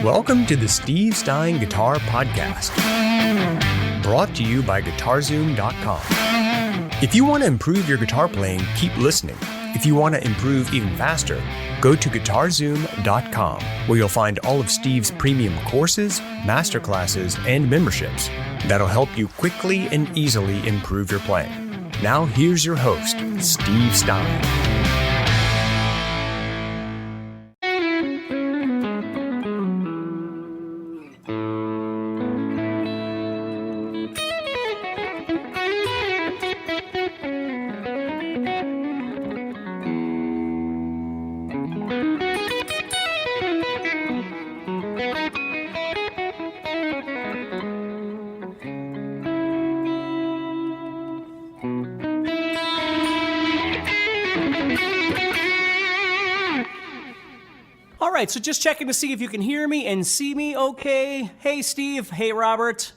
Welcome to the Steve Stine Guitar Podcast, brought to you by guitar-Zoom.com. If you want to improve your guitar playing, keep listening. If you want to improve even faster, go to guitar-Zoom.com, where you'll find all of Steve's premium courses, masterclasses, and memberships that'll help you quickly and easily improve your playing. Now here's your host, Steve Stine. All right, so just checking to see if you can hear me and see me okay. Hey, Steve. Hey, Robert.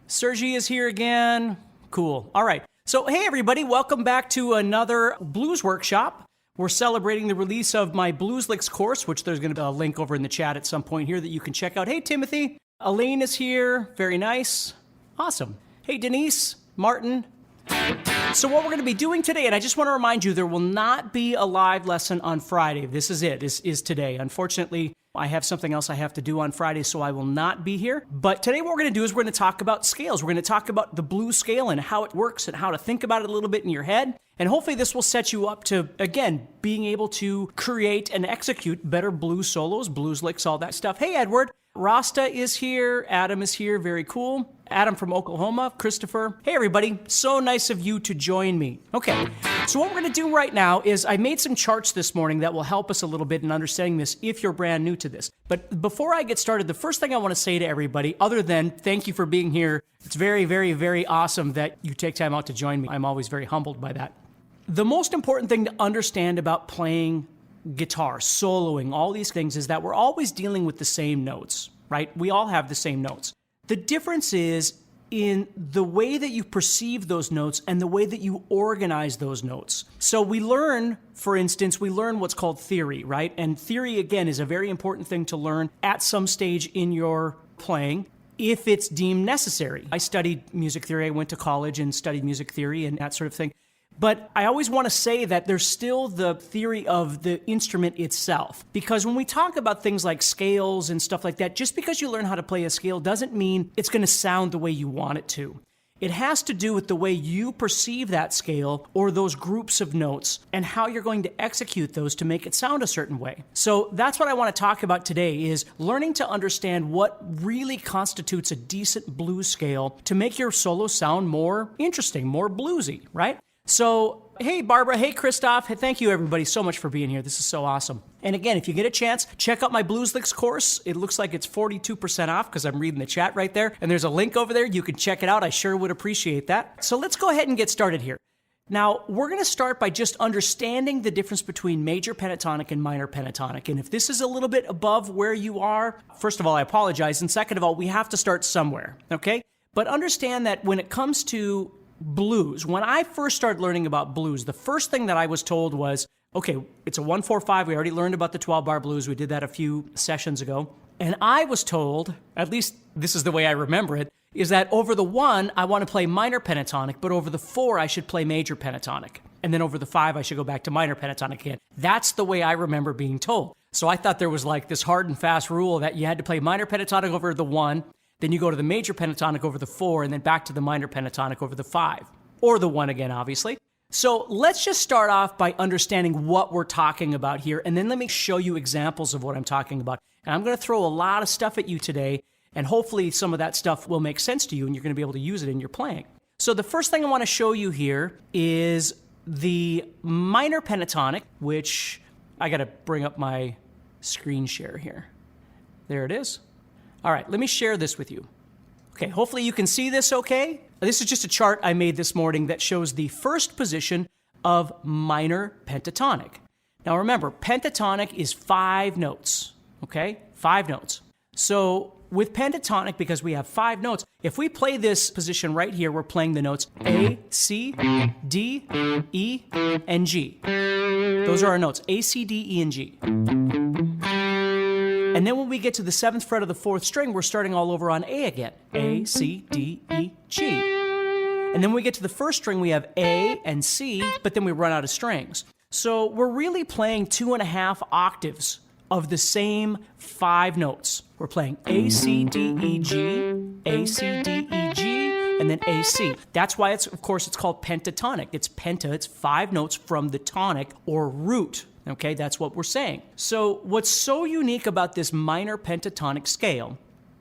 Sergi is here again. Cool. All right. So, hey, everybody. Welcome back to another blues workshop. We're celebrating the release of my Blues Licks course, which there's going to be a link over in the chat at some point here that you can check out. Hey, Timothy. Elaine is here. Very nice. Awesome. Hey, Denise. Martin. So what we're going to be doing today, and I just want to remind you, there will not be a live lesson on Friday. This is it. This is today. Unfortunately, I have something else I have to do on Friday, so I will not be here. But today what we're going to do is we're going to talk about scales. We're going to talk about the blues scale and how it works and how to think about it a little bit in your head. And hopefully this will set you up to, again, being able to create and execute better blues solos, blues licks, all that stuff. Hey, Edward. Rasta is here. Adam is here. Very cool. Adam from Oklahoma. Christopher. Hey, everybody. So nice of you to join me. Okay. So what we're going to do right now is I made some charts this morning that will help us a little bit in understanding this if you're brand new to this. But before I get started, the first thing I want to say to everybody, other than thank you for being here, it's very, very, very awesome that you take time out to join me. I'm always very humbled by that. The most important thing to understand about playing guitar, soloing, all these things is that we're always dealing with the same notes, right? We all have the same notes. The difference is in the way that you perceive those notes and the way that you organize those notes. So we learn, for instance, what's called theory, right? And theory, again, is a very important thing to learn at some stage in your playing if it's deemed necessary. I studied music theory. I went to college and studied music theory and that sort of thing. But I always want to say that there's still the theory of the instrument itself. Because when we talk about things like scales and stuff like that, just because you learn how to play a scale doesn't mean it's going to sound the way you want it to. It has to do with the way you perceive that scale or those groups of notes and how you're going to execute those to make it sound a certain way. So that's what I want to talk about today is learning to understand what really constitutes a decent blues scale to make your solo sound more interesting, more bluesy, right? So, hey, Barbara. Hey, Christoph. Hey, thank you, everybody, so much for being here. This is so awesome. And again, if you get a chance, check out my Blues Licks course. It looks like it's 42% off because I'm reading the chat right there. And there's a link over there. You can check it out. I sure would appreciate that. So let's go ahead and get started here. Now, we're going to start by just understanding the difference between major pentatonic and minor pentatonic. And if this is a little bit above where you are, first of all, I apologize. And second of all, we have to start somewhere, okay? But understand that when it comes to blues, when I first started learning about blues, the first thing that I was told was, okay, it's a 1-4-5. We already learned about the 12-bar blues. We did that a few sessions ago. And I was told, at least this is the way I remember it, is that over the 1, I want to play minor pentatonic, but over the 4, I should play major pentatonic. And then over the 5, I should go back to minor pentatonic again. That's the way I remember being told. So I thought there was like this hard and fast rule that you had to play minor pentatonic over the 1, then you go to the major pentatonic over the 4, and then back to the minor pentatonic over the 5. Or the 1 again, obviously. So let's just start off by understanding what we're talking about here, and then let me show you examples of what I'm talking about. And I'm going to throw a lot of stuff at you today, and hopefully some of that stuff will make sense to you, and you're going to be able to use it in your playing. So the first thing I want to show you here is the minor pentatonic, which I got to bring up my screen share here. There it is. All right, let me share this with you. Okay, hopefully you can see this okay. This is just a chart I made this morning that shows the first position of minor pentatonic. Now remember, pentatonic is 5 notes, okay? 5 notes. So with pentatonic, because we have 5 notes, if we play this position right here, we're playing the notes A, C, D, E, and G. Those are our notes, A, C, D, E, and G. And then when we get to the 7th fret of the 4th string, we're starting all over on A again. A, C, D, E, G. And then when we get to the 1st string, we have A and C, but then we run out of strings. So we're really playing 2.5 octaves of the same 5 notes. We're playing A, C, D, E, G, A, C, D, E, G, and then A, C. That's why it's called pentatonic. It's penta, it's 5 notes from the tonic or root. Okay, that's what we're saying. So what's so unique about this minor pentatonic scale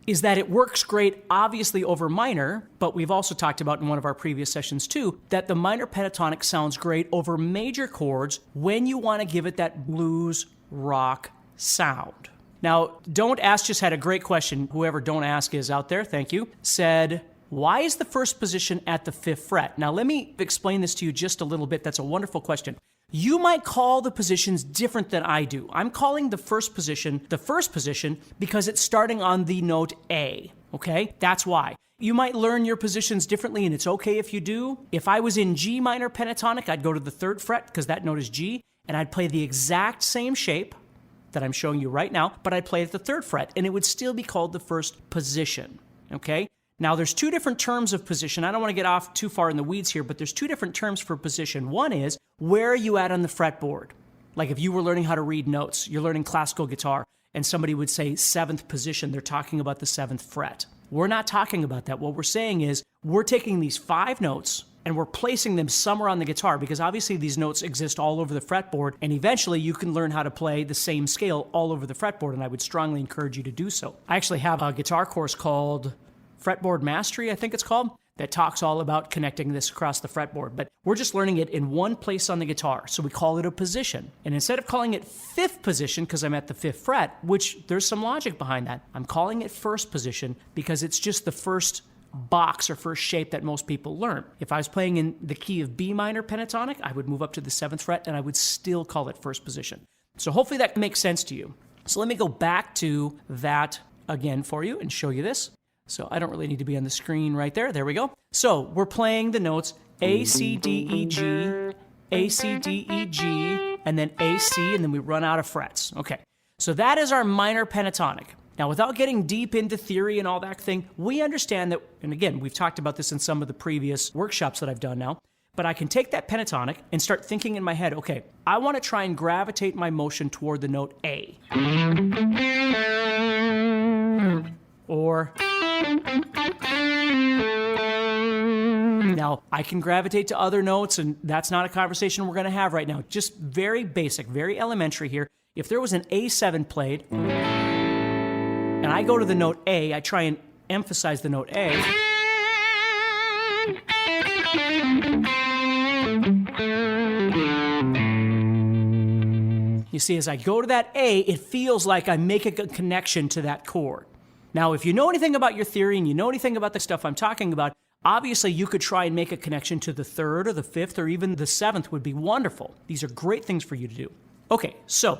is that it works great, obviously, over minor, but we've also talked about in one of our previous sessions too, that the minor pentatonic sounds great over major chords when you want to give it that blues rock sound. Now, Don't Ask just had a great question. Whoever Don't Ask is out there, thank you, said, why is the 1st position at the 5th fret? Now, let me explain this to you just a little bit. That's a wonderful question. You might call the positions different than I do. I'm calling the 1st position the 1st position because it's starting on the note A, okay? That's why. You might learn your positions differently, and it's okay if you do. If I was in G minor pentatonic, I'd go to the 3rd fret because that note is G, and I'd play the exact same shape that I'm showing you right now, but I'd play at the 3rd fret, and it would still be called the 1st position, okay? Now, there's 2 different terms of position. I don't want to get off too far in the weeds here, but there's 2 different terms for position. One is, where are you at on the fretboard? Like if you were learning how to read notes, you're learning classical guitar, and somebody would say 7th position, they're talking about the 7th fret. We're not talking about that. What we're saying is, we're taking these 5 notes, and we're placing them somewhere on the guitar, because obviously these notes exist all over the fretboard, and eventually you can learn how to play the same scale all over the fretboard, and I would strongly encourage you to do so. I actually have a guitar course called Fretboard Mastery, I think it's called, that talks all about connecting this across the fretboard. But we're just learning it in one place on the guitar, so we call it a position. And instead of calling it 5th position, because I'm at the 5th fret, which there's some logic behind that, I'm calling it 1st position because it's just the first box or first shape that most people learn. If I was playing in the key of B minor pentatonic, I would move up to the 7th fret and I would still call it 1st position. So hopefully that makes sense to you. So let me go back to that again for you and show you this. So I don't really need to be on the screen right there. There we go. So we're playing the notes A, C, D, E, G, A, C, D, E, G, and then A, C, and then we run out of frets. Okay, so that is our minor pentatonic. Now, without getting deep into theory and all that thing, we understand that, and again, we've talked about this in some of the previous workshops that I've done now, but I can take that pentatonic and start thinking in my head, okay, I want to try and gravitate my motion toward the note A. Or... Now, I can gravitate to other notes, and that's not a conversation we're going to have right now. Just very basic, very elementary here. If there was an A7 played, and I go to the note A, I try and emphasize the note A. You see, as I go to that A, it feels like I'm making a connection to that chord. Now, if you know anything about your theory and you know anything about the stuff I'm talking about, obviously you could try and make a connection to the 3rd or the 5th or even the 7th would be wonderful. These are great things for you to do. Okay, so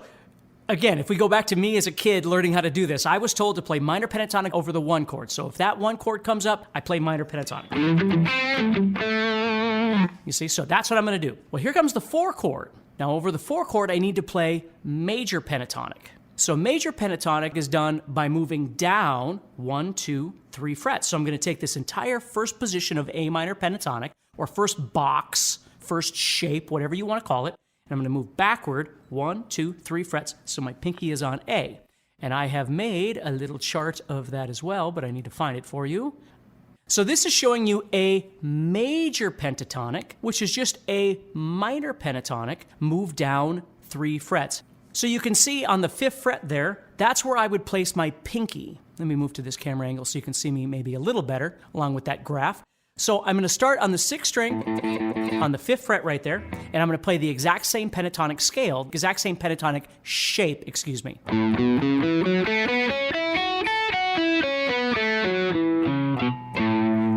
again, if we go back to me as a kid learning how to do this, I was told to play minor pentatonic over the 1 chord. So if that 1 chord comes up, I play minor pentatonic. You see, so that's what I'm going to do. Well, here comes the 4 chord. Now over the 4 chord, I need to play major pentatonic. So major pentatonic is done by moving down 1, 2, 3 frets. So I'm going to take this entire first position of A minor pentatonic, or first box, first shape, whatever you want to call it, and I'm going to move backward 1, 2, 3 frets, so my pinky is on A. And I have made a little chart of that as well, but I need to find it for you. So this is showing you a major pentatonic, which is just a minor pentatonic, moved down 3 frets. So you can see on the 5th fret there, that's where I would place my pinky. Let me move to this camera angle so you can see me maybe a little better along with that graph. So I'm going to start on the 6th string on the 5th fret right there, and I'm going to play the exact same pentatonic scale, exact same pentatonic shape, excuse me.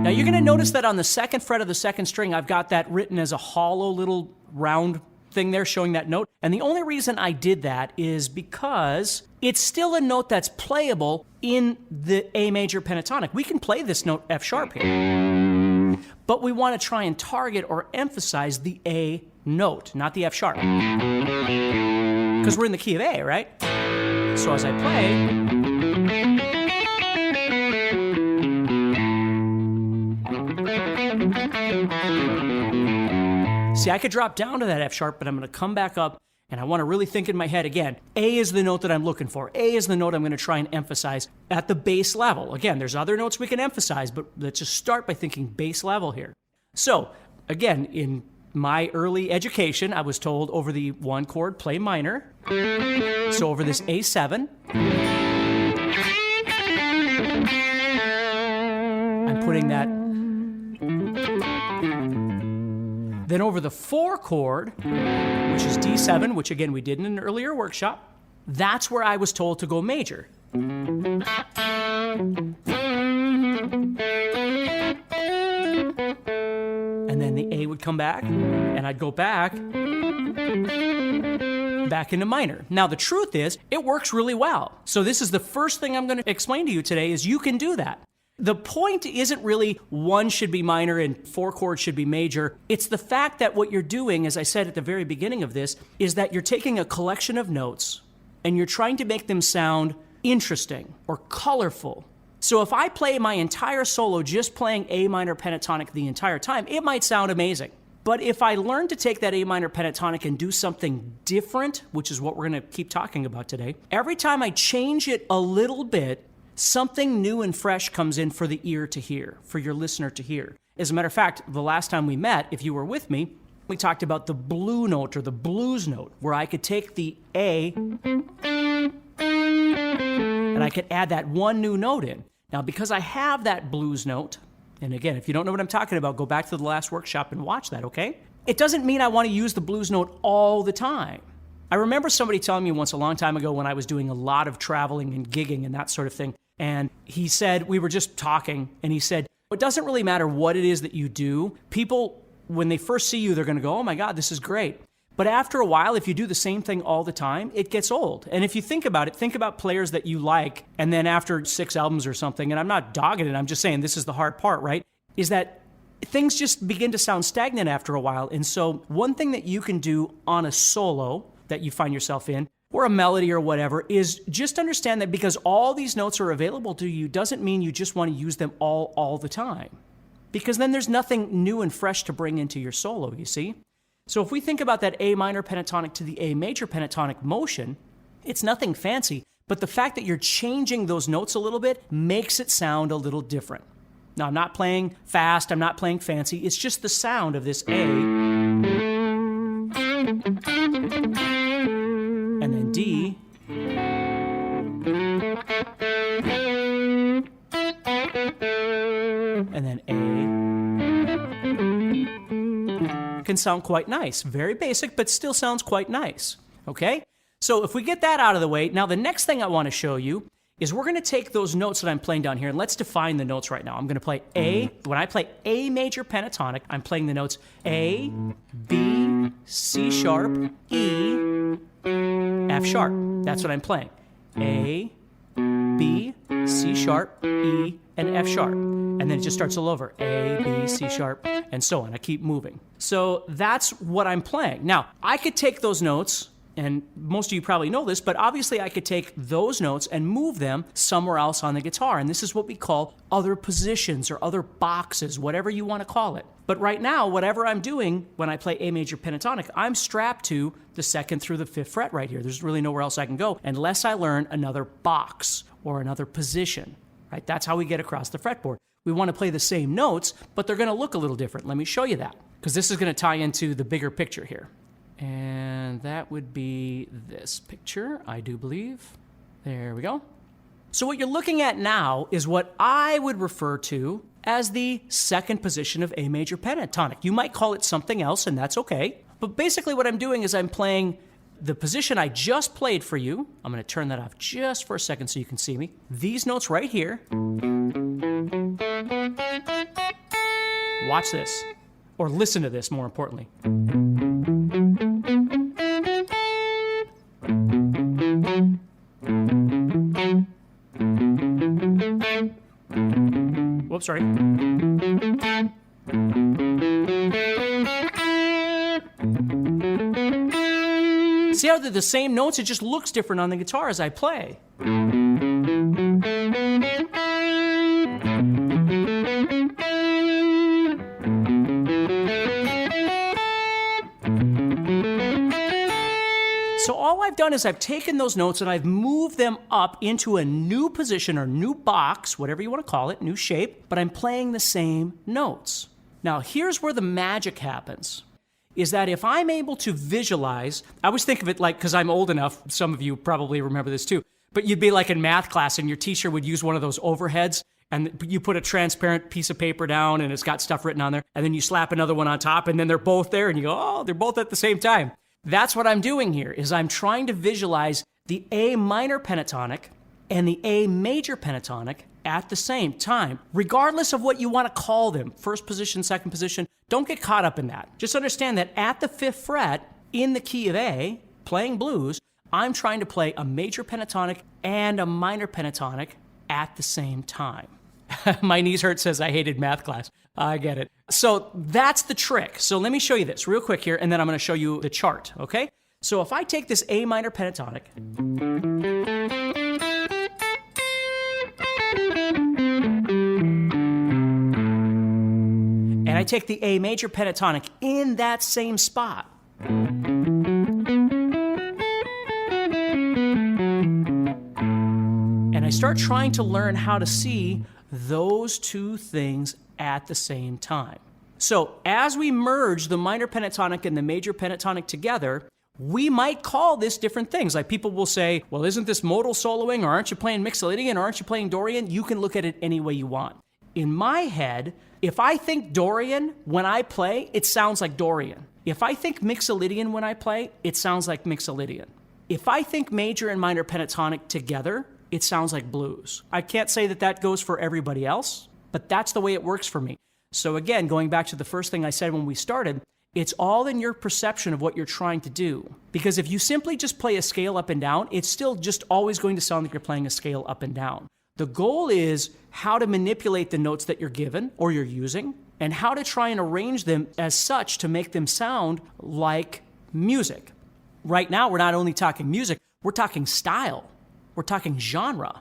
Now you're going to notice that on the 2nd fret of the 2nd string, I've got that written as a hollow little round thing there showing that note. And the only reason I did that is because it's still a note that's playable in the A major pentatonic. We can play this note F sharp here, but we want to try and target or emphasize the A note, not the F sharp, because we're in the key of A, right? So as I play, See, I could drop down to that F sharp, but I'm going to come back up, and I want to really think in my head again. A is the note that I'm looking for. A is the note I'm going to try and emphasize at the bass level. Again, there's other notes we can emphasize, but let's just start by thinking bass level here. So, again, in my early education, I was told over the one chord, play minor. So over this A7, I'm putting that. Then over the 4 chord, which is D7, which again we did in an earlier workshop, that's where I was told to go major. And then the A would come back, and I'd go back into minor. Now the truth is, it works really well. So this is the first thing I'm going to explain to you today is you can do that. The point isn't really 1 should be minor and 4 chords should be major. It's the fact that what you're doing, as I said at the very beginning of this, is that you're taking a collection of notes and you're trying to make them sound interesting or colorful. So if I play my entire solo just playing A minor pentatonic the entire time, it might sound amazing. But if I learn to take that A minor pentatonic and do something different, which is what we're going to keep talking about today, every time I change it a little bit, something new and fresh comes in for the ear to hear, for your listener to hear. As a matter of fact, the last time we met, if you were with me, we talked about the blue note or the blues note, where I could take the A and I could add that one new note in. Now, because I have that blues note, and again, if you don't know what I'm talking about, go back to the last workshop and watch that, okay? It doesn't mean I want to use the blues note all the time. I remember somebody telling me once a long time ago when I was doing a lot of traveling and gigging and that sort of thing, and he said, we were just talking, and he said, it doesn't really matter what it is that you do. People, when they first see you, they're going to go, oh my God, this is great. But after a while, if you do the same thing all the time, it gets old. And if you think about it, think about players that you like, and then after 6 albums or something, and I'm not dogging it, I'm just saying this is the hard part, right? Is that things just begin to sound stagnant after a while. And so one thing that you can do on a solo that you find yourself in, or a melody or whatever, is just understand that because all these notes are available to you doesn't mean you just want to use them all the time. Because then there's nothing new and fresh to bring into your solo, you see? So if we think about that A minor pentatonic to the A major pentatonic motion, it's nothing fancy, but the fact that you're changing those notes a little bit makes it sound a little different. Now, I'm not playing fast, I'm not playing fancy, it's just the sound of this A, and then D, and then A. Can sound quite nice. Very basic, but still sounds quite nice. Okay? So if we get that out of the way, now the next thing I want to show you is we're going to take those notes that I'm playing down here, and let's define the notes right now. I'm going to play A. When I play A major pentatonic, I'm playing the notes A, B, C sharp, E, F sharp. That's what I'm playing. A, B, C sharp, E, and F sharp. And then it just starts all over. A, B, C sharp, and so on. I keep moving. So that's what I'm playing. Now, I could take those notes, and most of you probably know this, but obviously I could take those notes and move them somewhere else on the guitar. And this is what we call other positions or other boxes, whatever you want to call it. But right now, whatever I'm doing when I play A major pentatonic, I'm strapped to the 2nd through the 5th fret right here. There's really nowhere else I can go unless I learn another box or another position. Right? That's how we get across the fretboard. We want to play the same notes, but they're going to look a little different. Let me show you that, because this is going to tie into the bigger picture here. And that would be this picture, I do believe. There we go. So what you're looking at now is what I would refer to as the 2nd position of A major pentatonic. You might call it something else, and that's okay. But basically what I'm doing is I'm playing the position I just played for you. I'm going to turn that off just for a second so you can see me. These notes right here. Watch this. Or listen to this, more importantly. Whoops, sorry. See how they're the same notes? It just looks different on the guitar as I play. So all I've done is I've taken those notes and I've moved them up into a new position or new box, whatever you want to call it, new shape, but I'm playing the same notes. Now here's where the magic happens, is that if I'm able to visualize, I always think of it like, because I'm old enough, some of you probably remember this too, but you'd be like in math class and your teacher would use one of those overheads and you put a transparent piece of paper down and it's got stuff written on there, and then you slap another one on top and then they're both there and you go, oh, they're both at the same time. That's what I'm doing here, is I'm trying to visualize the A minor pentatonic and the A major pentatonic at the same time, regardless of what you want to call them, first position, second position. Don't get caught up in that. Just understand that at the 5th fret, in the key of A, playing blues, I'm trying to play a major pentatonic and a minor pentatonic at the same time. My knees hurt says I hated math class. I get it. So that's the trick. So let me show you this real quick here, and then I'm going to show you the chart, okay? So if I take this A minor pentatonic, and I take the A major pentatonic in that same spot, and I start trying to learn how to see those two things at the same time. So as we merge the minor pentatonic and the major pentatonic together, we might call this different things. Like people will say, well, isn't this modal soloing, or aren't you playing Mixolydian, or aren't you playing Dorian? You can look at it any way you want. In my head, if I think Dorian when I play, it sounds like Dorian. If I think Mixolydian when I play, it sounds like Mixolydian. If I think major and minor pentatonic together, it sounds like blues. I can't say that that goes for everybody else, but that's the way it works for me. So again, going back to the first thing I said when we started, it's all in your perception of what you're trying to do. Because if you simply just play a scale up and down, it's still just always going to sound like you're playing a scale up and down. The goal is how to manipulate the notes that you're given or you're using, and how to try and arrange them as such to make them sound like music. Right now, we're not only talking music, we're talking style. We're talking genre.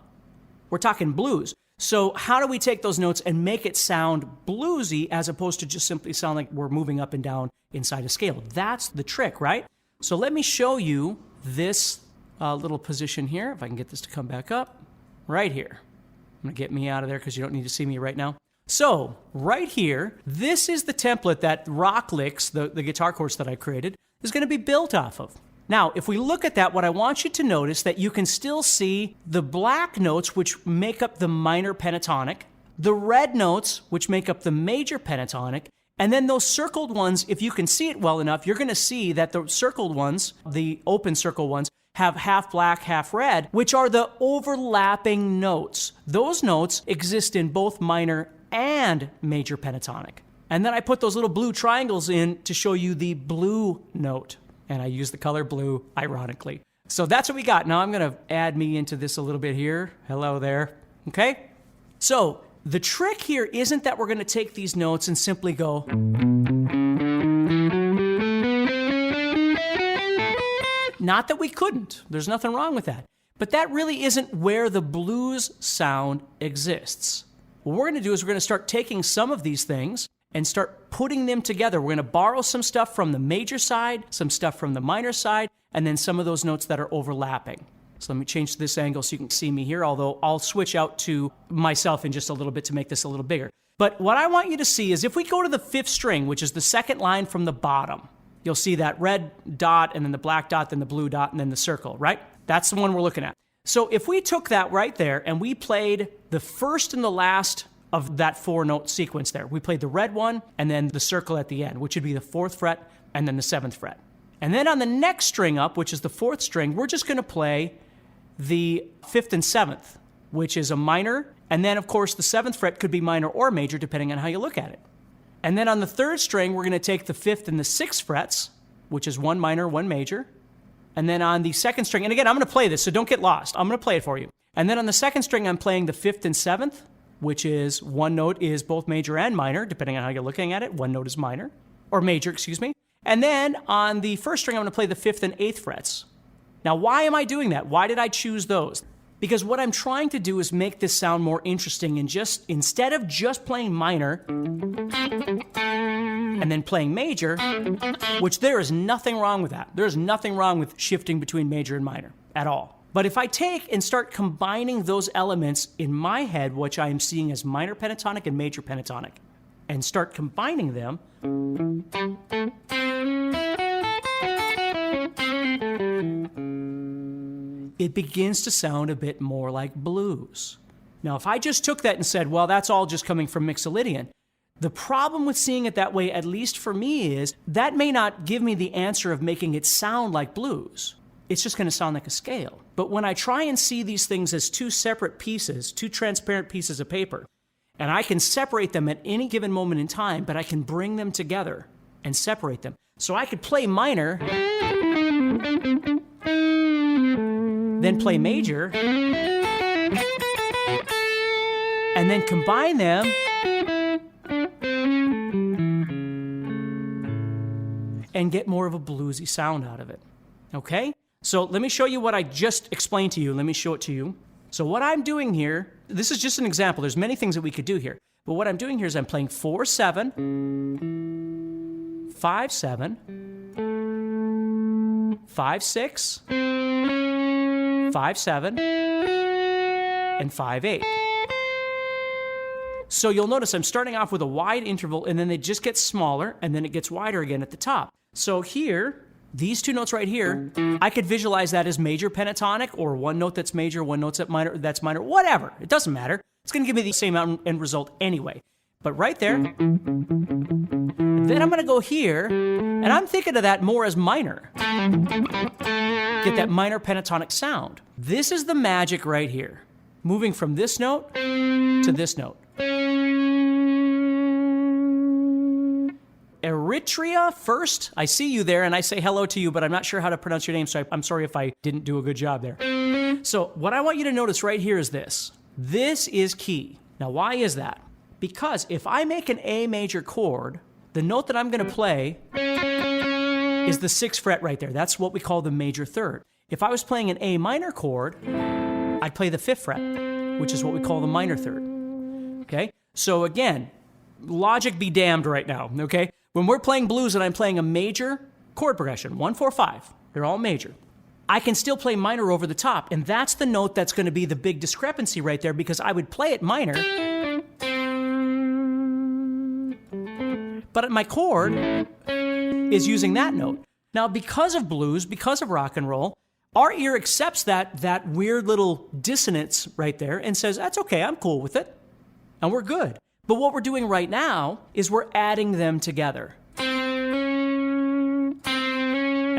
We're talking blues. So how do we take those notes and make it sound bluesy as opposed to just simply sound like we're moving up and down inside a scale? That's the trick, right? So let me show you this little position here. If I can get this to come back up, right here. I'm going to get me out of there because you don't need to see me right now. So right here, this is the template that Rock Licks, the guitar course that I created, is going to be built off of. Now, if we look at that, what I want you to notice that you can still see the black notes, which make up the minor pentatonic, the red notes, which make up the major pentatonic, and then those circled ones, if you can see it well enough, you're going to see that the circled ones, the open circle ones, have half black, half red, which are the overlapping notes. Those notes exist in both minor and major pentatonic. And then I put those little blue triangles in to show you the blue note. And I use the color blue, ironically. So that's what we got. Now I'm going to add me into this a little bit here. Hello there. Okay? So the trick here isn't that we're going to take these notes and simply go. Not that we couldn't. There's nothing wrong with that. But that really isn't where the blues sound exists. What we're going to do is we're going to start taking some of these things and start putting them together. We're going to borrow some stuff from the major side, some stuff from the minor side, and then some of those notes that are overlapping. So let me change this angle so you can see me here, although I'll switch out to myself in just a little bit to make this a little bigger. But what I want you to see is if we go to the 5th string, which is the second line from the bottom, you'll see that red dot and then the black dot, then the blue dot, and then the circle, right? That's the one we're looking at. So if we took that right there and we played the first and the last of that 4-note sequence there. We played the red one and then the circle at the end, which would be the 4th fret and then the 7th fret. And then on the next string up, which is the 4th string, we're just going to play the 5th and 7th, which is a minor. And then, of course, the 7th fret could be minor or major, depending on how you look at it. And then on the 3rd string, we're going to take the 5th and the 6th frets, which is one minor, one major. And then on the 2nd string, and again, I'm going to play this, so don't get lost. I'm going to play it for you. And then on the 2nd string, I'm playing the 5th and 7th, which is one note is both major and minor, depending on how you're looking at it. One note is minor, or major, excuse me. And then on the 1st string, I'm going to play the 5th and 8th frets. Now, why am I doing that? Why did I choose those? Because what I'm trying to do is make this sound more interesting and instead of just playing minor and then playing major, which there is nothing wrong with that. There's nothing wrong with shifting between major and minor at all. But if I take and start combining those elements in my head, which I am seeing as minor pentatonic and major pentatonic, and start combining them, it begins to sound a bit more like blues. Now, if I just took that and said, well, that's all just coming from Mixolydian, the problem with seeing it that way, at least for me, is that may not give me the answer of making it sound like blues. It's just going to sound like a scale. But when I try and see these things as two separate pieces, two transparent pieces of paper, and I can separate them at any given moment in time, but I can bring them together and separate them. So I could play minor, then play major, and then combine them and get more of a bluesy sound out of it. Okay? So let me show you what I just explained to you. Let me show it to you. So what I'm doing here, this is just an example. There's many things that we could do here. But what I'm doing here is I'm playing 4-7, 5-7, 5-6, 5-7, and 5-8. So you'll notice I'm starting off with a wide interval, and then it just gets smaller, and then it gets wider again at the top. So here, these two notes right here, I could visualize that as major pentatonic, or one note that's major, one note that's minor, whatever. It doesn't matter. It's going to give me the same end result anyway. But right there, then I'm going to go here, and I'm thinking of that more as minor. Get that minor pentatonic sound. This is the magic right here. Moving from this note to this note. Eritrea first. I see you there, and I say hello to you, but I'm not sure how to pronounce your name, so I'm sorry if I didn't do a good job there. So what I want you to notice right here is this. This is key. Now, why is that? Because if I make an A major chord, the note that I'm going to play is the 6th fret right there. That's what we call the major third. If I was playing an A minor chord, I'd play the 5th fret, which is what we call the minor third. Okay? So again, logic be damned right now, okay? When we're playing blues and I'm playing a major chord progression, 1, 4, 5, they're all major, I can still play minor over the top, and that's the note that's going to be the big discrepancy right there, because I would play it minor, but my chord is using that note. Now, because of blues, because of rock and roll, our ear accepts that weird little dissonance right there and says, that's okay, I'm cool with it, and we're good. But what we're doing right now is we're adding them together.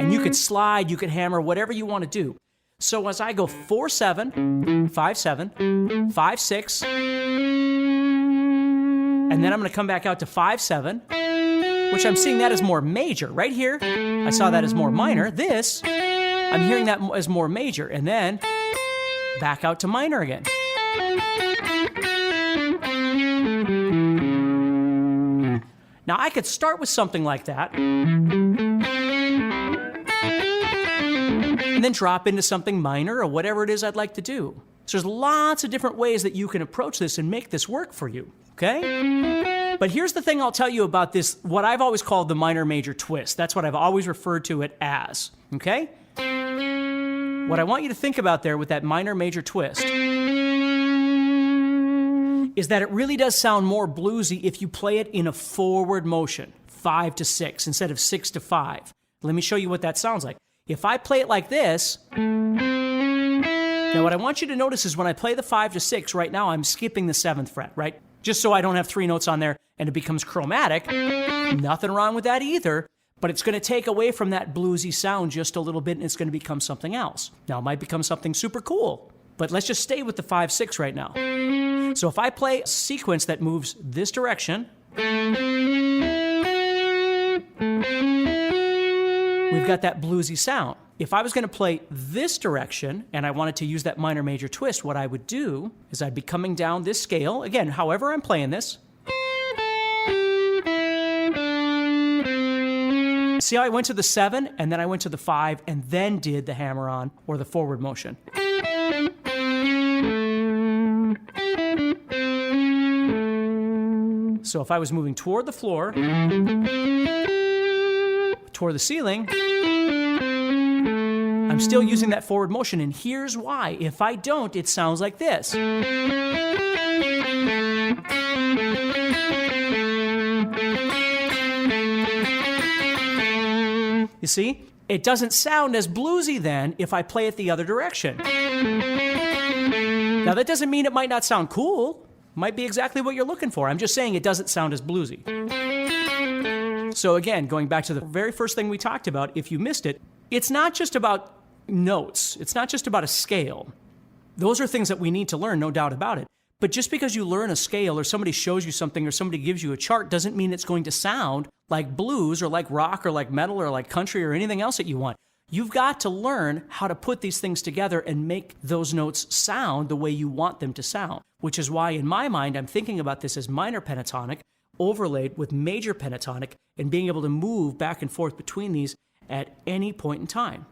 And you could slide, you could hammer, whatever you want to do. So as I go 4-7, 5-7, 5-6, and then I'm going to come back out to 5-7, which I'm seeing that as more major. Right here, I saw that as more minor. This, I'm hearing that as more major. And then back out to minor again. Now, I could start with something like that, and then drop into something minor or whatever it is I'd like to do. So there's lots of different ways that you can approach this and make this work for you, okay? But here's the thing I'll tell you about this, what I've always called the minor-major twist. That's what I've always referred to it as, okay? What I want you to think about there with that minor-major twist is that it really does sound more bluesy if you play it in a forward motion, 5-6 instead of 6-5. Let me show you what that sounds like. If I play it like this, now what I want you to notice is when I play the 5-6, right now I'm skipping the 7th fret, right? Just so I don't have 3 notes on there and it becomes chromatic. Nothing wrong with that either, but it's going to take away from that bluesy sound just a little bit, and it's going to become something else. Now, it might become something super cool, but let's just stay with the 5-6 right now. So if I play a sequence that moves this direction, we've got that bluesy sound. If I was going to play this direction and I wanted to use that minor-major twist, what I would do is I'd be coming down this scale, again, however I'm playing this. See how I went to the 7, and then I went to the 5, and then did the hammer-on, or the forward motion. So if I was moving toward the floor, toward the ceiling, I'm still using that forward motion, and here's why. If I don't, it sounds like this. You see? It doesn't sound as bluesy then if I play it the other direction. Now, that doesn't mean it might not sound cool. It might be exactly what you're looking for. I'm just saying it doesn't sound as bluesy. So again, going back to the very first thing we talked about, if you missed it, it's not just about notes. It's not just about a scale. Those are things that we need to learn, no doubt about it. But just because you learn a scale or somebody shows you something or somebody gives you a chart doesn't mean it's going to sound like blues or like rock or like metal or like country or anything else that you want. You've got to learn how to put these things together and make those notes sound the way you want them to sound, which is why in my mind I'm thinking about this as minor pentatonic overlaid with major pentatonic and being able to move back and forth between these at any point in time.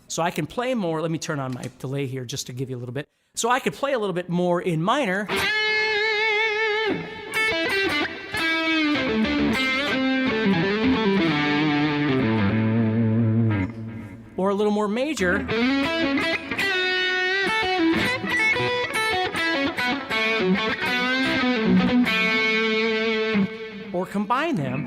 So I can play more. Let me turn on my delay here just to give you a little bit. So I could play a little bit more in minor. Or a little more major. Or combine them.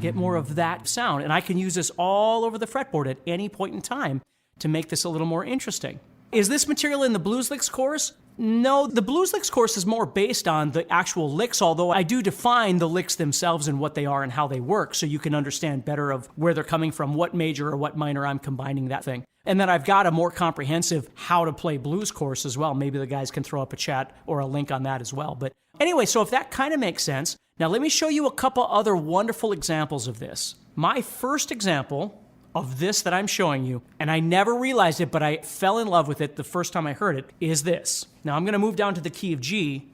Get more of that sound. And I can use this all over the fretboard at any point in time to make this a little more interesting. Is this material in the Blues Licks course? No, the Blues Licks course is more based on the actual licks, although I do define the licks themselves and what they are and how they work so you can understand better of where they're coming from, what major or what minor I'm combining that thing. And then I've got a more comprehensive how to play blues course as well. Maybe the guys can throw up a chat or a link on that as well. But anyway, so if that kind of makes sense, now let me show you a couple other wonderful examples of this. My first example of this that I'm showing you, and I never realized it, but I fell in love with it the first time I heard it, is this. Now I'm going to move down to the key of G.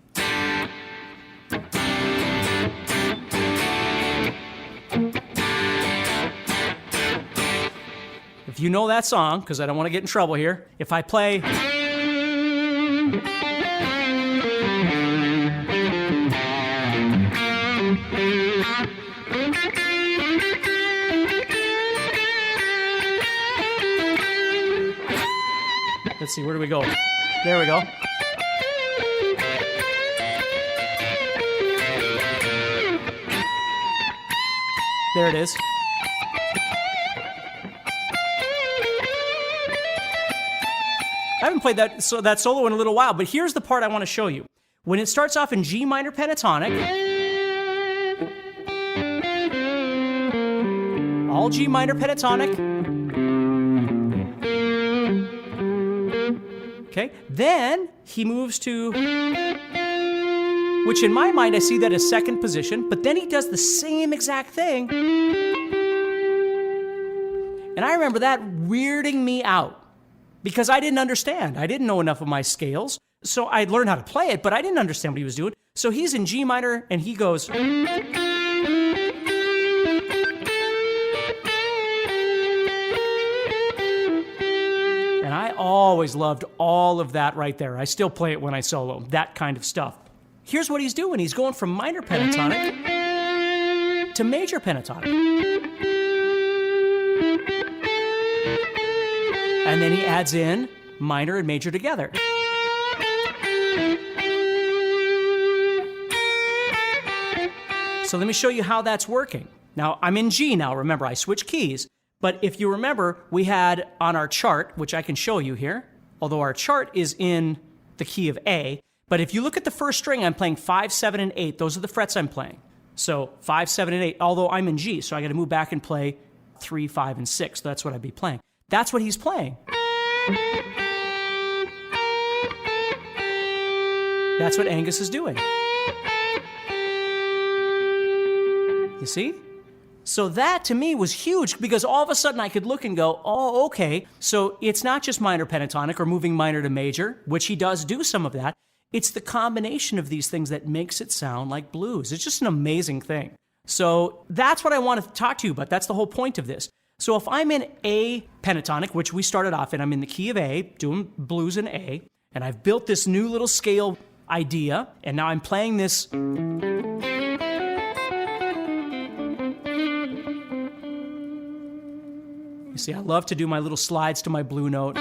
If you know that song, because I don't want to get in trouble here, if I play... Let's see, where do we go? There we go. There it is. I haven't played that solo in a little while, but here's the part I want to show you. When it starts off in G minor pentatonic, all G minor pentatonic, okay, then he moves to, which in my mind I see that as second position, but then he does the same exact thing. And I remember that weirding me out because I didn't understand. I didn't know enough of my scales. So I learned how to play it, but I didn't understand what he was doing. So he's in G minor and he goes. And I always loved all of that right there. I still play it when I solo, that kind of stuff. Here's what he's doing. He's going from minor pentatonic to major pentatonic. And then he adds in minor and major together. So let me show you how that's working. Now, I'm in G now. Remember, I switched keys. But if you remember, we had on our chart, which I can show you here, although our chart is in the key of A, but if you look at the first string, I'm playing 5, 7, and 8. Those are the frets I'm playing. So 5, 7, and 8, although I'm in G, so I got to move back and play 3, 5, and 6. That's what I'd be playing. That's what he's playing. That's what Angus is doing. You see? So that to me was huge because all of a sudden I could look and go, oh, okay, so it's not just minor pentatonic or moving minor to major, which he does do some of that. It's the combination of these things that makes it sound like blues. It's just an amazing thing. So that's what I want to talk to you about. That's the whole point of this. So if I'm in A pentatonic, which we started off in, I'm in the key of A, doing blues in A, and I've built this new little scale idea, and now I'm playing this. You see, I love to do my little slides to my blue note.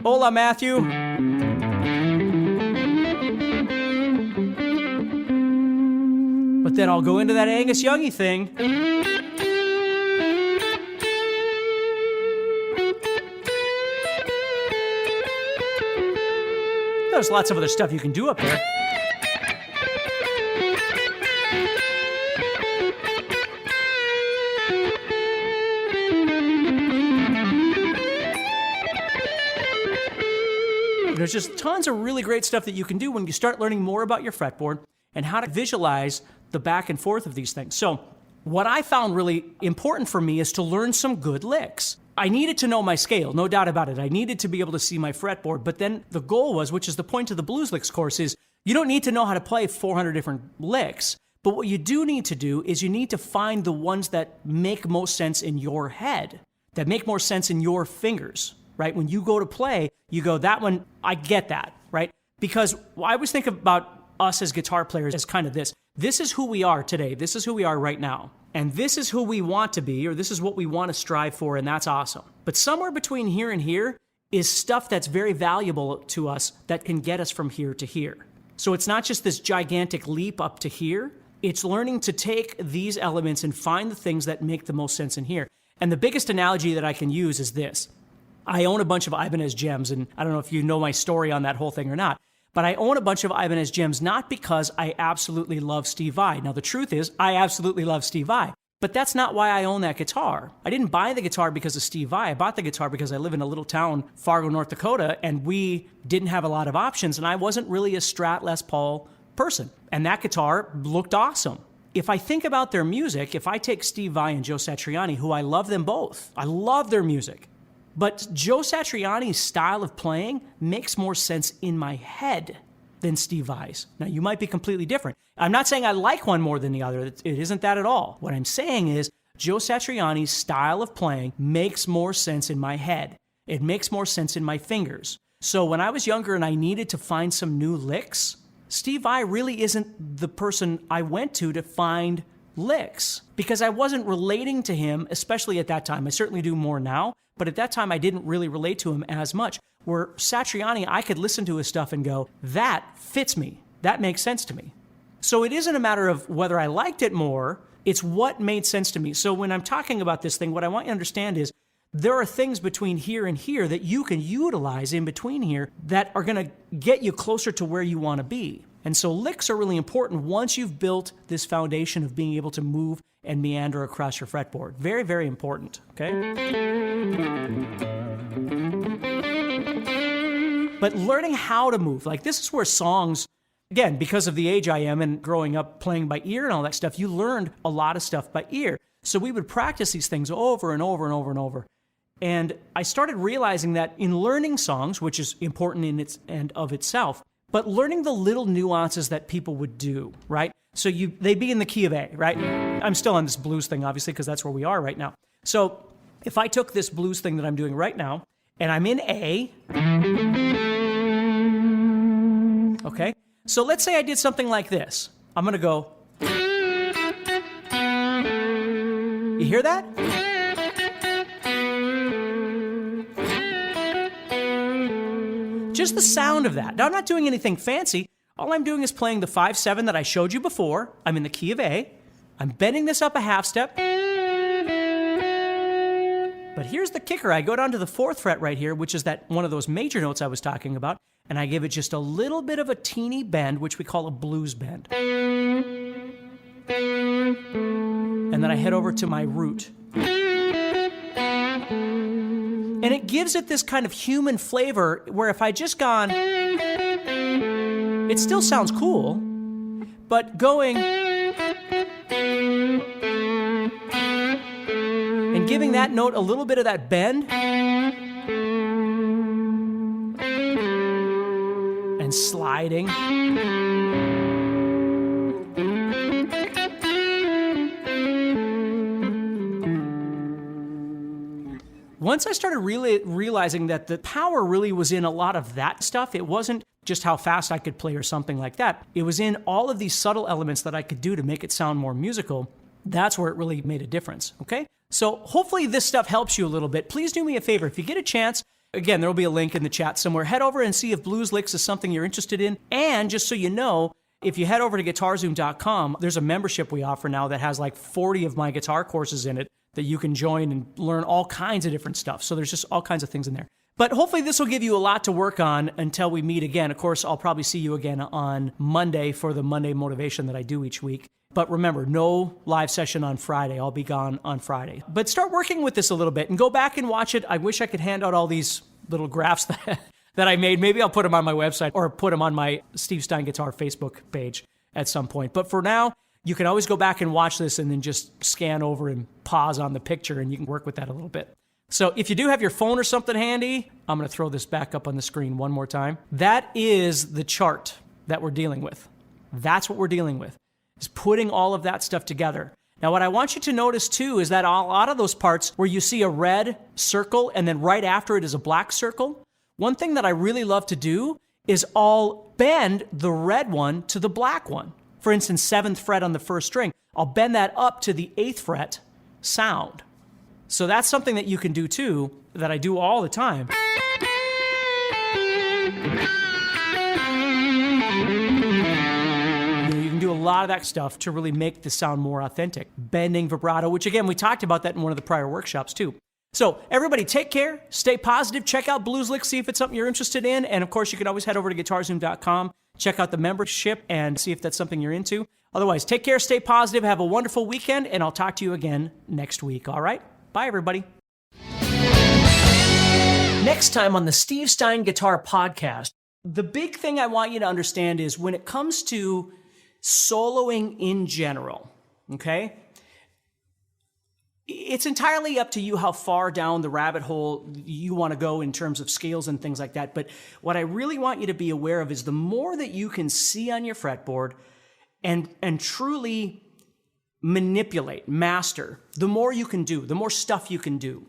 Hola, Matthew. But then I'll go into that Angus Youngie thing. There's lots of other stuff you can do up there. There's just tons of really great stuff that you can do when you start learning more about your fretboard and how to visualize the back and forth of these things. So what I found really important for me is to learn some good licks. I needed to know my scale, no doubt about it. I needed to be able to see my fretboard, but then the goal was, which is the point of the Blues Licks course, is you don't need to know how to play 400 different licks, but what you do need to do is you need to find the ones that make most sense in your head, that make more sense in your fingers, right? When you go to play, you go, that one, I get that, right? Because I always think about us as guitar players as kind of this. This is who we are today. This is who we are right now. And this is who we want to be, or this is what we want to strive for, and that's awesome. But somewhere between here and here is stuff that's very valuable to us that can get us from here to here. So it's not just this gigantic leap up to here. It's learning to take these elements and find the things that make the most sense in here. And the biggest analogy that I can use is this. I own a bunch of Ibanez gems, and I don't know if you know my story on that whole thing or not, but I own a bunch of Ibanez gems not because I absolutely love Steve Vai. Now, the truth is, I absolutely love Steve Vai, but that's not why I own that guitar. I didn't buy the guitar because of Steve Vai. I bought the guitar because I live in a little town, Fargo, North Dakota, and we didn't have a lot of options, and I wasn't really a Strat Les Paul person. And that guitar looked awesome. If I think about their music, if I take Steve Vai and Joe Satriani, who I love them both, I love their music, but Joe Satriani's style of playing makes more sense in my head than Steve Vai's. Now, you might be completely different. I'm not saying I like one more than the other. It isn't that at all. What I'm saying is Joe Satriani's style of playing makes more sense in my head. It makes more sense in my fingers. So when I was younger and I needed to find some new licks, Steve Vai really isn't the person I went to find licks because I wasn't relating to him, especially at that time. I certainly do more now, but at that time I didn't really relate to him as much. Where Satriani, I could listen to his stuff and go, that fits me. That makes sense to me. So it isn't a matter of whether I liked it more, it's what made sense to me. So when I'm talking about this thing, what I want you to understand is there are things between here and here that you can utilize in between here that are going to get you closer to where you want to be. And so licks are really important once you've built this foundation of being able to move and meander across your fretboard. Very, very important, okay? But learning how to move, like this is where songs, again, because of the age I am and growing up playing by ear and all that stuff, you learned a lot of stuff by ear. So we would practice these things over and over and over and over. And I started realizing that in learning songs, which is important in its and of itself, but learning the little nuances that people would do, right? So they'd be in the key of A, right? I'm still on this blues thing, obviously, because that's where we are right now. So if I took this blues thing that I'm doing right now, and I'm in A, okay? So let's say I did something like this. I'm going to go. You hear that? Just the sound of that. Now, I'm not doing anything fancy. All I'm doing is playing the 5-7 that I showed you before. I'm in the key of A. I'm bending this up a half step. But here's the kicker. I go down to the 4th fret right here, which is that one of those major notes I was talking about, and I give it just a little bit of a teeny bend, which we call a blues bend. And then I head over to my root. And it gives it this kind of human flavor where if I just gone, it still sounds cool, but going and giving that note a little bit of that bend and sliding. once I started really realizing that the power really was in a lot of that stuff, it wasn't just how fast I could play or something like that. It was in all of these subtle elements that I could do to make it sound more musical. That's where it really made a difference, okay? So hopefully this stuff helps you a little bit. Please do me a favor. If you get a chance, again, there'll be a link in the chat somewhere. Head over and see if blues licks is something you're interested in. And just so you know, if you head over to guitarzoom.com, there's a membership we offer now that has like 40 of my guitar courses in it that you can join and learn all kinds of different stuff. So there's just all kinds of things in there. But hopefully this will give you a lot to work on until we meet again. Of course, I'll probably see you again on Monday for the Monday motivation that I do each week. But remember, no live session on Friday. I'll be gone on Friday. But start working with this a little bit and go back and watch it. I wish I could hand out all these little graphs that I made. Maybe I'll put them on my website or put them on my Steve Stine Guitar Facebook page at some point. But for now, you can always go back and watch this and then just scan over and pause on the picture and you can work with that a little bit. So if you do have your phone or something handy, I'm going to throw this back up on the screen one more time. That is the chart that we're dealing with. That's what we're dealing with, is putting all of that stuff together. Now, what I want you to notice too is that a lot of those parts where you see a red circle and then right after it is a black circle, one thing that I really love to do is I'll bend the red one to the black one. For instance, 7th fret on the 1st string, I'll bend that up to the 8th fret sound. So that's something that you can do too, that I do all the time. You can do a lot of that stuff to really make the sound more authentic. Bending, vibrato, which again, we talked about that in one of the prior workshops too. So everybody take care, stay positive, check out Blues Licks, see if it's something you're interested in. And of course, you can always head over to guitarzoom.com, check out the membership and see if that's something you're into. Otherwise, take care, stay positive, have a wonderful weekend, and I'll talk to you again next week, all right? Bye, everybody. Next time on the Steve Stine Guitar Podcast, the big thing I want you to understand is when it comes to soloing in general, okay? It's entirely up to you how far down the rabbit hole you want to go in terms of scales and things like that. But what I really want you to be aware of is the more that you can see on your fretboard and truly manipulate, master, the more you can do, the more stuff you can do.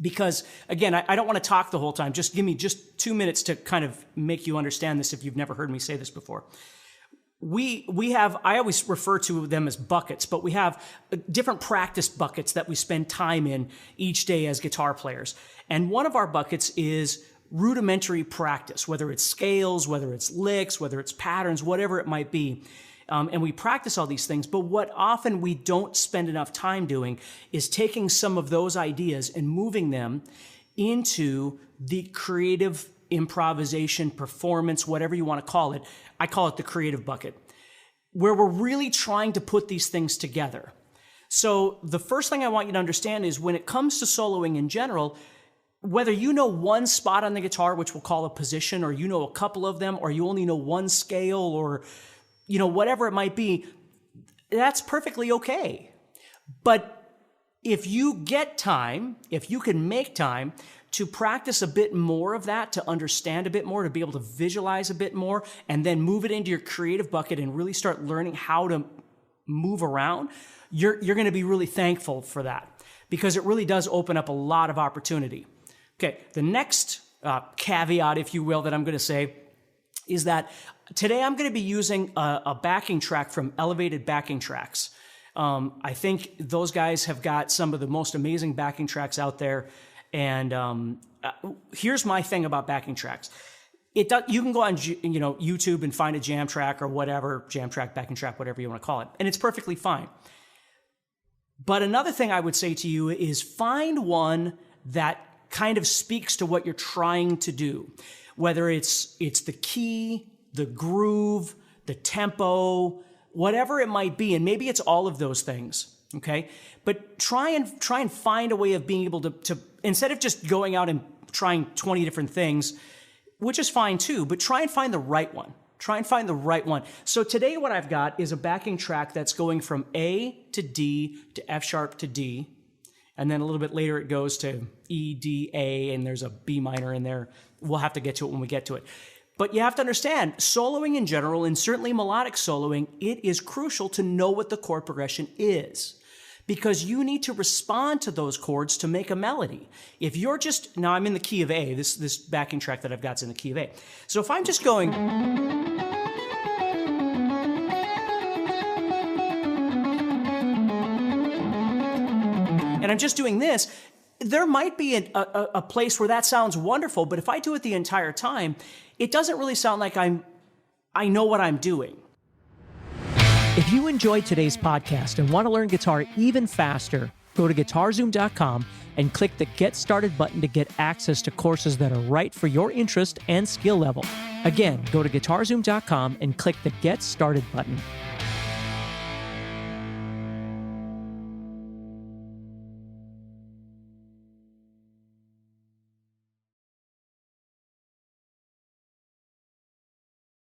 Because again, I don't want to talk the whole time. Just give me just 2 minutes to kind of make you understand this if you've never heard me say this before. We have, I always refer to them as buckets, but we have different practice buckets that we spend time in each day as guitar players. And one of our buckets is rudimentary practice, whether it's scales, whether it's licks, whether it's patterns, whatever it might be. And we practice all these things, but what often we don't spend enough time doing is taking some of those ideas and moving them into the creative improvisation, performance, whatever you want to call it. I call it the creative bucket, where we're really trying to put these things together. So the first thing I want you to understand is when it comes to soloing in general, whether you know one spot on the guitar, which we'll call a position, or you know a couple of them, or you only know one scale, or you know, whatever it might be, that's perfectly okay. But if you get time, if you can make time to practice a bit more of that, to understand a bit more, to be able to visualize a bit more, and then move it into your creative bucket and really start learning how to move around, you're going to be really thankful for that because it really does open up a lot of opportunity. Okay, the next caveat, if you will, that I'm going to say is that today I'm going to be using a backing track from Elevated Backing Tracks. I think those guys have got some of the most amazing backing tracks out there. And here's my thing about backing tracks. You can go on YouTube and find a jam track or whatever, jam track, backing track, whatever you want to call it. And it's perfectly fine. But another thing I would say to you is find one that kind of speaks to what you're trying to do. Whether it's the key, the groove, the tempo, whatever it might be, and maybe it's all of those things, okay? But try and find a way of being able to instead of just going out and trying 20 different things, which is fine too, but try and find the right one. Try and find the right one. So today what I've got is a backing track that's going from A to D to F sharp to D, and then a little bit later it goes to E, D, A, and there's a B minor in there. We'll have to get to it when we get to it. But you have to understand, soloing in general, and certainly melodic soloing, it is crucial to know what the chord progression is. because you need to respond to those chords to make a melody. If you're just, now I'm in the key of A, this backing track that I've got is in the key of A. So if I'm just going, and I'm just doing this, there might be a place where that sounds wonderful, but if I do it the entire time, it doesn't really sound like I know what I'm doing. If you enjoyed today's podcast and want to learn guitar even faster, go to guitar-Zoom.com and click the Get Started button to get access to courses that are right for your interest and skill level. Again, go to guitar-Zoom.com and click the Get Started button.